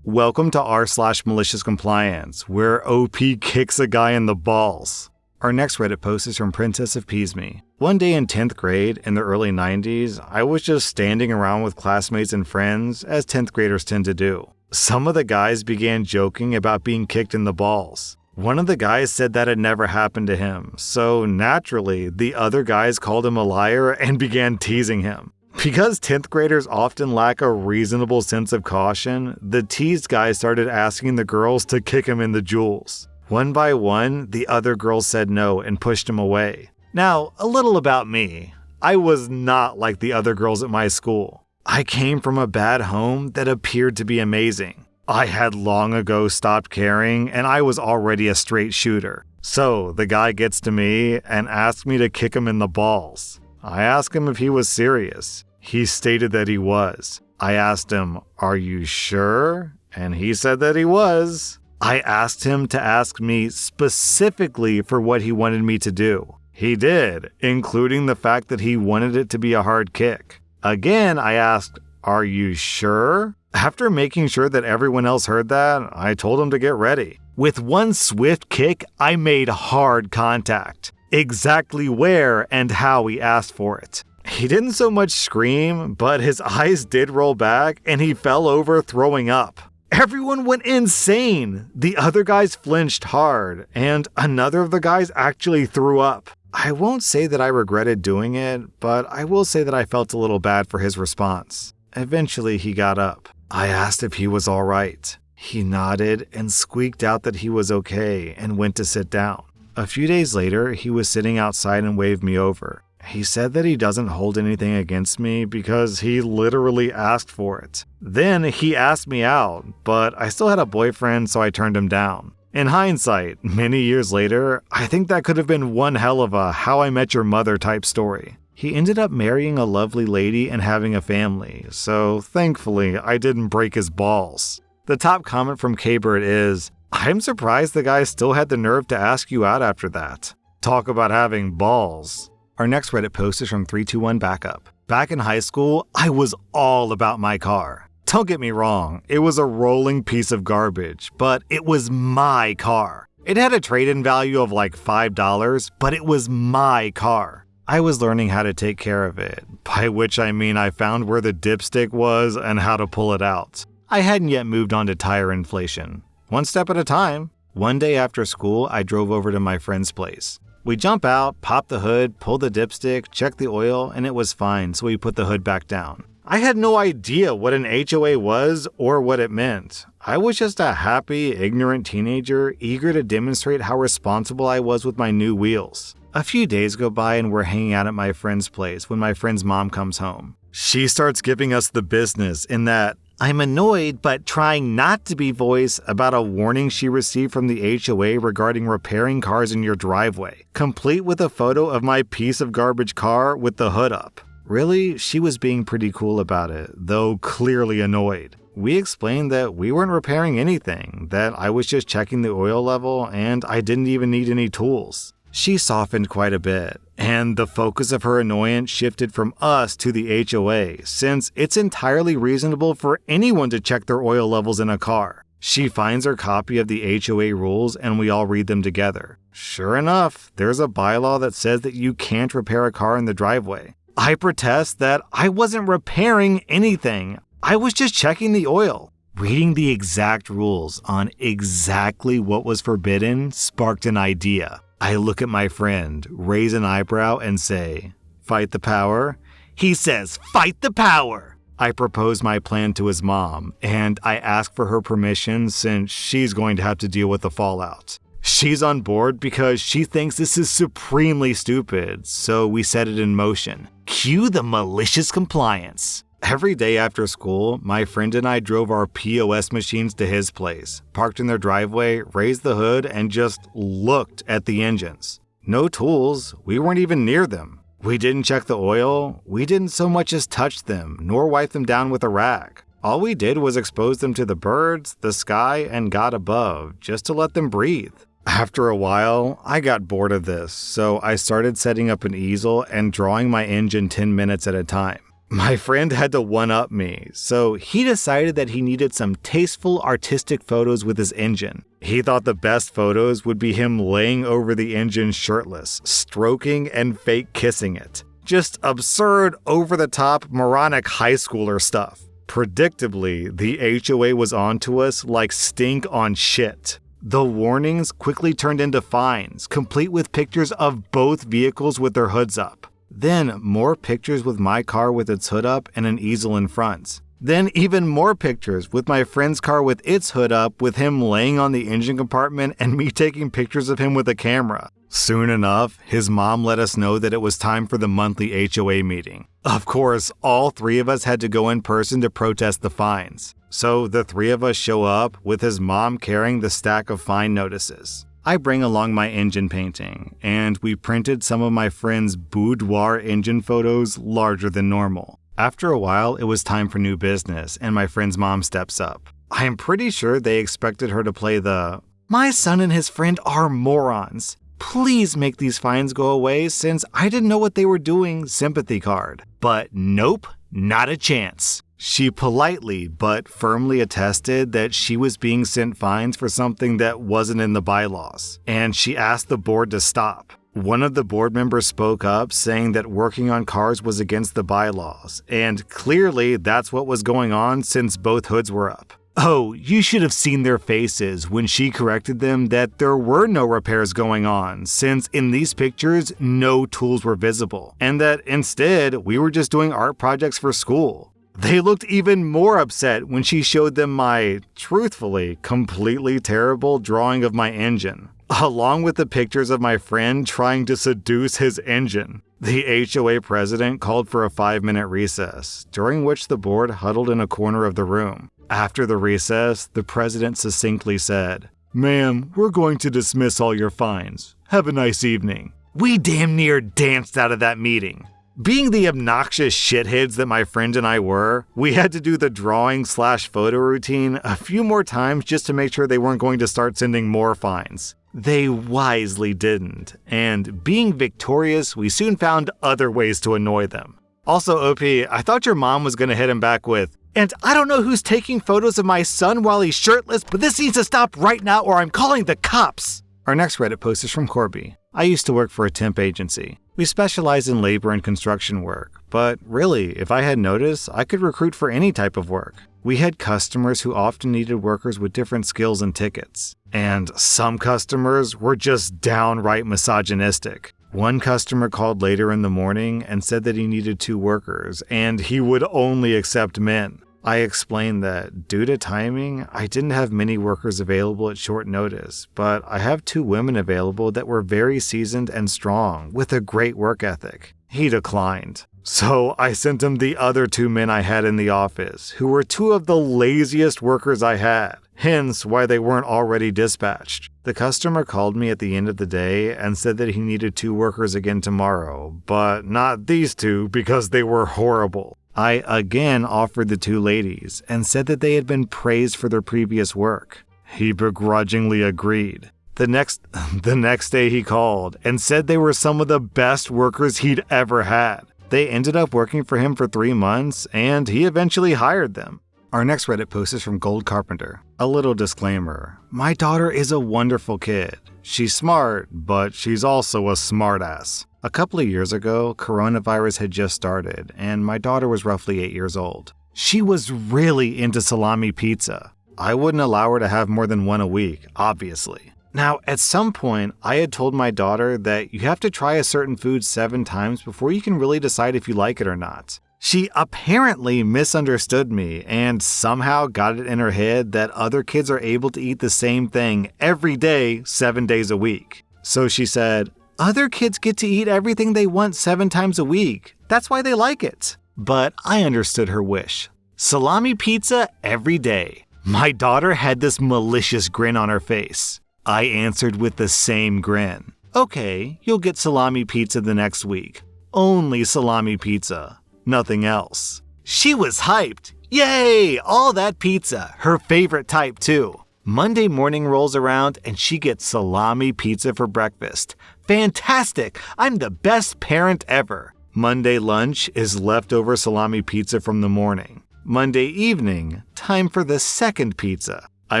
Welcome to r/Maliciouscompliance, where OP kicks a guy in the balls. Our next Reddit post is from Princess of Me. One day in 10th grade in the early 90s, I was just standing around with classmates and friends, as 10th graders tend to do. Some of the guys began joking about being kicked in the balls. One of the guys said that had never happened to him, so naturally, the other guys called him a liar and began teasing him. Because 10th graders often lack a reasonable sense of caution, the teased guys started asking the girls to kick him in the jewels. One by one, the other girls said no and pushed him away. Now, a little about me. I was not like the other girls at my school. I came from a bad home that appeared to be amazing. I had long ago stopped caring, and I was already a straight shooter. So, the guy gets to me and asks me to kick him in the balls. I asked him if he was serious. He stated that he was. I asked him, "Are you sure?" And he said that he was. I asked him to ask me specifically for what he wanted me to do. He did, including the fact that he wanted it to be a hard kick. Again, I asked, "Are you sure?" After making sure that everyone else heard that, I told him to get ready. With one swift kick, I made hard contact. Exactly where and how he asked for it. He didn't so much scream, but his eyes did roll back and he fell over throwing up. Everyone went insane. The other guys flinched hard, and another of the guys actually threw up. I won't say that I regretted doing it, but I will say that I felt a little bad for his response. Eventually, he got up. I asked if he was all right. He nodded and squeaked out that he was okay and went to sit down. A few days later, he was sitting outside and waved me over. He said that he doesn't hold anything against me because he literally asked for it. Then he asked me out, but I still had a boyfriend, so I turned him down. In hindsight, many years later, I think that could have been one hell of a How I Met Your Mother type story. He ended up marrying a lovely lady and having a family, so thankfully I didn't break his balls. The top comment from K-Bird is, "I'm surprised the guy still had the nerve to ask you out after that. Talk about having balls." Our next Reddit post is from 321 Backup. Back in high school, I was all about my car. Don't get me wrong, it was a rolling piece of garbage, but it was my car. It had a trade-in value of like $5, but it was my car. I was learning how to take care of it, by which I mean I found where the dipstick was and how to pull it out. I hadn't yet moved on to tire inflation. One step at a time. One day after school, I drove over to my friend's place. We jump out, pop the hood, pull the dipstick, check the oil, and it was fine, so we put the hood back down. I had no idea what an HOA was or what it meant. I was just a happy, ignorant teenager, eager to demonstrate how responsible I was with my new wheels. A few days go by and we're hanging out at my friend's place when my friend's mom comes home. She starts giving us the business in that I'm annoyed but trying not to be voice about a warning she received from the HOA regarding repairing cars in your driveway, complete with a photo of my piece of garbage car with the hood up. Really, she was being pretty cool about it, though clearly annoyed. We explained that we weren't repairing anything, that I was just checking the oil level and I didn't even need any tools. She softened quite a bit, and the focus of her annoyance shifted from us to the HOA, since it's entirely reasonable for anyone to check their oil levels in a car. She finds her copy of the HOA rules and we all read them together. Sure enough, there's a bylaw that says that you can't repair a car in the driveway. I protest that I wasn't repairing anything. I was just checking the oil. Reading the exact rules on exactly what was forbidden sparked an idea. I look at my friend, raise an eyebrow, and say, "Fight the power?" He says, "Fight the power!" I propose my plan to his mom, and I ask for her permission since she's going to have to deal with the fallout. She's on board because she thinks this is supremely stupid, so we set it in motion. Cue the malicious compliance. Every day after school, my friend and I drove our POS machines to his place, parked in their driveway, raised the hood, and just looked at the engines. No tools, we weren't even near them. We didn't check the oil, we didn't so much as touch them, nor wipe them down with a rag. All we did was expose them to the birds, the sky, and God above, just to let them breathe. After a while, I got bored of this, so I started setting up an easel and drawing my engine 10 minutes at a time. My friend had to one-up me, so he decided that he needed some tasteful artistic photos with his engine. He thought the best photos would be him laying over the engine shirtless, stroking and fake kissing it. Just absurd, over-the-top, moronic high schooler stuff. Predictably, the HOA was onto us like stink on shit. The warnings quickly turned into fines, complete with pictures of both vehicles with their hoods up. Then more pictures with my car with its hood up and an easel in front. Then even more pictures with my friend's car with its hood up, with him laying on the engine compartment and me taking pictures of him with a camera. Soon enough, his mom let us know that it was time for the monthly HOA meeting. Of course, all three of us had to go in person to protest the fines. So the three of us show up, with his mom carrying the stack of fine notices. I bring along my engine painting, and we printed some of my friend's boudoir engine photos larger than normal. After a while, it was time for new business, and my friend's mom steps up. I am pretty sure they expected her to play the, "My son and his friend are morons. Please make these fines go away since I didn't know what they were doing" sympathy card. But nope, not a chance. She politely but firmly attested that she was being sent fines for something that wasn't in the bylaws, and she asked the board to stop. One of the board members spoke up, saying that working on cars was against the bylaws, and clearly that's what was going on since both hoods were up. Oh, you should have seen their faces when she corrected them that there were no repairs going on, since in these pictures no tools were visible, and that instead we were just doing art projects for school. They looked even more upset when she showed them my, truthfully, completely terrible drawing of my engine, along with the pictures of my friend trying to seduce his engine. The HOA president called for a 5-minute recess, during which the board huddled in a corner of the room. After the recess, the president succinctly said, "Ma'am, we're going to dismiss all your fines. Have a nice evening." We damn near danced out of that meeting. Being the obnoxious shitheads that my friend and I were, we had to do the drawing/photo routine a few more times just to make sure they weren't going to start sending more fines. They wisely didn't, and being victorious, we soon found other ways to annoy them. Also, OP, I thought your mom was going to hit him back with, "And I don't know who's taking photos of my son while he's shirtless, but this needs to stop right now or I'm calling the cops." Our next Reddit post is from Corby. I used to work for a temp agency. We specialize in labor and construction work, but really, if I had noticed, I could recruit for any type of work. We had customers who often needed workers with different skills and tickets. And some customers were just downright misogynistic. One customer called later in the morning and said that he needed 2 workers, and he would only accept men. I explained that due to timing, I didn't have many workers available at short notice, but I have 2 women available that were very seasoned and strong, with a great work ethic. He declined. So I sent him the other 2 men I had in the office, who were 2 of the laziest workers I had, hence why they weren't already dispatched. The customer called me at the end of the day and said that he needed 2 workers again tomorrow, but not these 2 because they were horrible. I again offered the 2 ladies and said that they had been praised for their previous work. He begrudgingly agreed. The next day he called and said they were some of the best workers he'd ever had. They ended up working for him for 3 months, and he eventually hired them. Our next Reddit post is from Gold Carpenter. A little disclaimer. My daughter is a wonderful kid. She's smart, but she's also a smartass. A couple of years ago, coronavirus had just started, and my daughter was roughly 8 years old. She was really into salami pizza. I wouldn't allow her to have more than 1 a week, obviously. Now, at some point, I had told my daughter that you have to try a certain food 7 times before you can really decide if you like it or not. She apparently misunderstood me and somehow got it in her head that other kids are able to eat the same thing every day, 7 days a week. So she said, "Other kids get to eat everything they want 7 times a week. That's why they like it." But I understood her wish. Salami pizza every day. My daughter had this malicious grin on her face. I answered with the same grin. "Okay, you'll get salami pizza the next week. Only salami pizza. Nothing else." She was hyped. Yay! All that pizza. Her favorite type too. Monday morning rolls around and she gets salami pizza for breakfast. Fantastic! I'm the best parent ever. Monday lunch is leftover salami pizza from the morning. Monday evening, time for the second pizza. I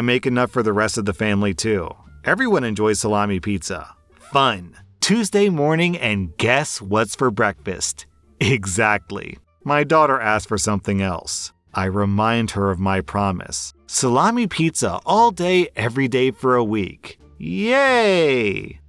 make enough for the rest of the family too. Everyone enjoys salami pizza. Fun. Tuesday morning, and guess what's for breakfast? Exactly. My daughter asked for something else. I remind her of my promise. Salami pizza all day, every day for a week. Yay!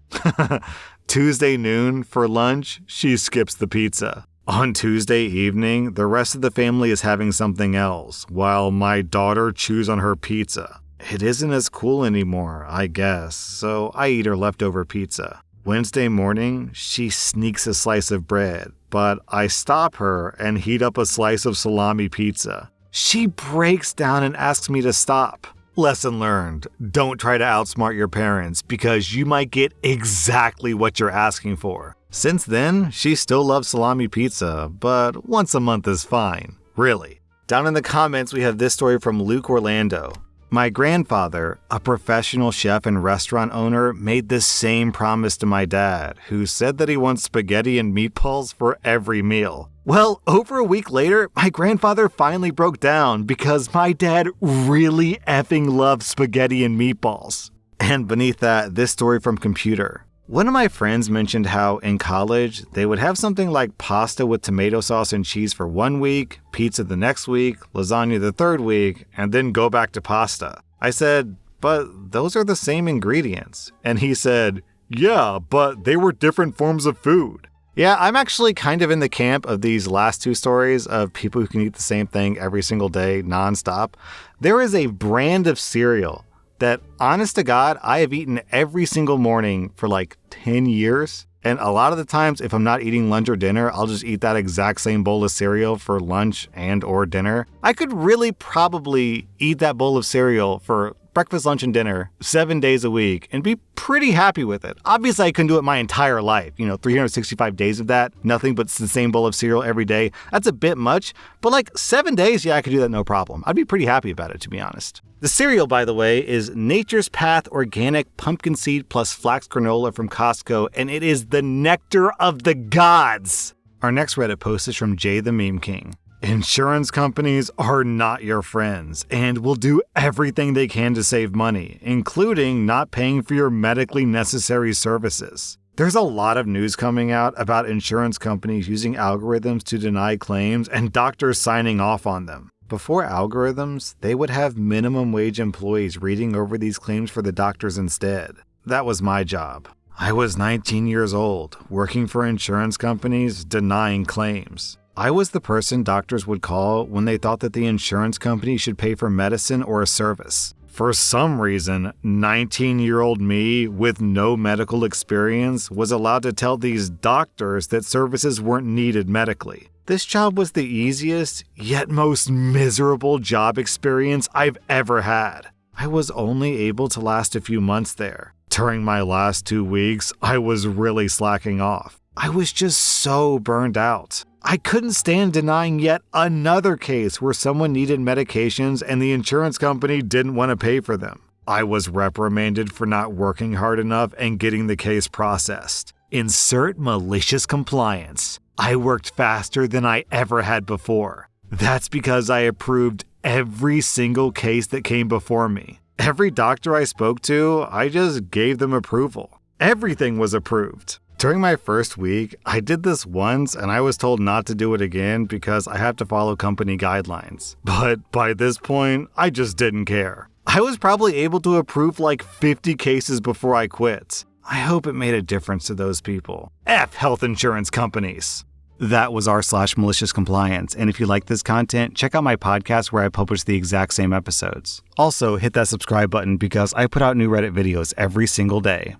Tuesday noon, for lunch, she skips the pizza. On Tuesday evening, the rest of the family is having something else, while my daughter chews on her pizza. It isn't as cool anymore, I guess, so I eat her leftover pizza. Wednesday morning, she sneaks a slice of bread, but I stop her and heat up a slice of salami pizza. She breaks down and asks me to stop. Lesson learned. Don't try to outsmart your parents because you might get exactly what you're asking for. Since then, she still loves salami pizza, but once a month is fine. Really. Down in the comments, we have this story from Luke Orlando. My grandfather, a professional chef and restaurant owner, made the same promise to my dad, who said that he wants spaghetti and meatballs for every meal. Well, over a week later, my grandfather finally broke down because my dad really effing loves spaghetti and meatballs. And beneath that, this story from Computer. One of my friends mentioned how in college, they would have something like pasta with tomato sauce and cheese for 1 week, pizza the next week, lasagna the third week, and then go back to pasta. I said, but those are the same ingredients. And he said, yeah, but they were different forms of food. Yeah, I'm actually kind of in the camp of these last two stories of people who can eat the same thing every single day, nonstop. There is a brand of cereal that, honest to God, I have eaten every single morning for like 10 years. And a lot of the times, if I'm not eating lunch or dinner, I'll just eat that exact same bowl of cereal for lunch and or dinner. I could really probably eat that bowl of cereal for breakfast, lunch, and dinner 7 days a week and be pretty happy with it. Obviously, I couldn't do it my entire life. 365 days of that, nothing but the same bowl of cereal every day. That's a bit much, but like 7 days, yeah, I could do that no problem. I'd be pretty happy about it, to be honest. The cereal, by the way, is Nature's Path Organic Pumpkin Seed plus Flax Granola from Costco, and it is the nectar of the gods. Our next Reddit post is from Jay the Meme King. Insurance companies are not your friends and will do everything they can to save money, including not paying for your medically necessary services. There's a lot of news coming out about insurance companies using algorithms to deny claims and doctors signing off on them. Before algorithms, they would have minimum wage employees reading over these claims for the doctors instead. That was my job. I was 19 years old, working for insurance companies, denying claims. I was the person doctors would call when they thought that the insurance company should pay for medicine or a service. For some reason, 19-year-old me with no medical experience was allowed to tell these doctors that services weren't needed medically. This job was the easiest, yet most miserable job experience I've ever had. I was only able to last a few months there. During my last 2 weeks, I was really slacking off. I was just so burned out. I couldn't stand denying yet another case where someone needed medications and the insurance company didn't want to pay for them. I was reprimanded for not working hard enough and getting the case processed. Insert malicious compliance. I worked faster than I ever had before. That's because I approved every single case that came before me. Every doctor I spoke to, I just gave them approval. Everything was approved. During my first week, I did this once and I was told not to do it again because I have to follow company guidelines. But by this point, I just didn't care. I was probably able to approve like 50 cases before I quit. I hope it made a difference to those people. F health insurance companies. That was r/maliciouscompliance, and if you like this content, check out my podcast where I publish the exact same episodes. Also, hit that subscribe button because I put out new Reddit videos every single day.